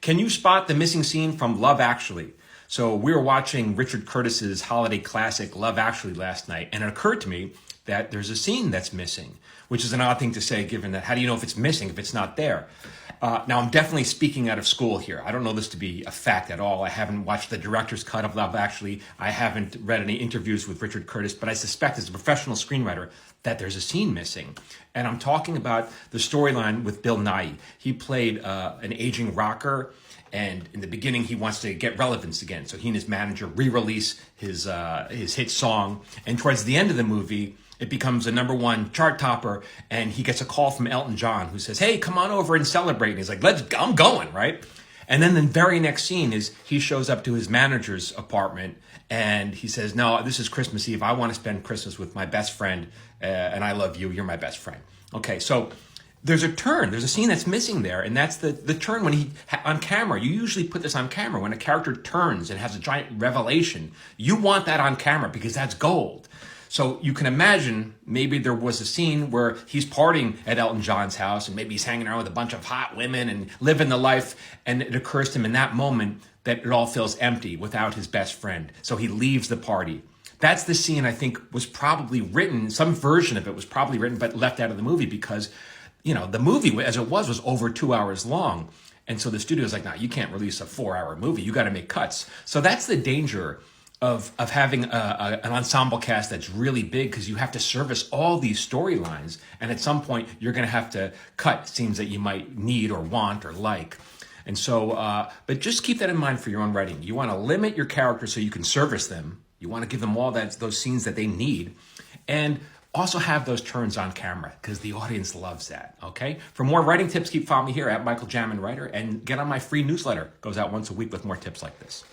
Can you spot the missing scene from Love Actually? So we were watching Richard Curtis's holiday classic Love Actually last night, and it occurred to me that there's a scene that's missing, which is an odd thing to say given that how do you know if it's missing if it's not there? Now, I'm definitely speaking out of school here. I don't know this to be a fact at all. I haven't watched the director's cut of Love Actually. I haven't read any interviews with Richard Curtis, but I suspect as a professional screenwriter that there's a scene missing. And I'm talking about the storyline with Bill Nighy. He played an aging rocker, and in the beginning, he wants to get relevance again. So he and his manager re-release his hit song. And towards the end of the movie, it becomes a #1 chart topper, and he gets a call from Elton John who says, "Hey, come on over and celebrate." And he's like, I'm going, right? And then the very next scene is he shows up to his manager's apartment, and he says, "No, this is Christmas Eve. I want to spend Christmas with my best friend, and I love you. You're my best friend." Okay, so there's a turn. There's a scene that's missing there, and that's the turn when he, on camera, you usually put this on camera. When a character turns and has a giant revelation, you want that on camera because that's gold. So you can imagine maybe there was a scene where he's partying at Elton John's house and maybe he's hanging around with a bunch of hot women and living the life, and it occurs to him in that moment that it all feels empty without his best friend. So he leaves the party. That's the scene I think was probably written, some version of it was probably written but left out of the movie because, the movie as it was over 2 hours long. And so the studio's like, "No, you can't release a 4-hour movie. You got to make cuts." So that's the danger of having an ensemble cast that's really big because you have to service all these storylines. And at some point, you're going to have to cut scenes that you might need or want or like. And so, but just keep that in mind for your own writing. You want to limit your characters so you can service them. You want to give them all those scenes that they need. And also have those turns on camera because the audience loves that, okay? For more writing tips, keep following me here at Michael Jamin Writer and get on my free newsletter. It goes out once a week with more tips like this.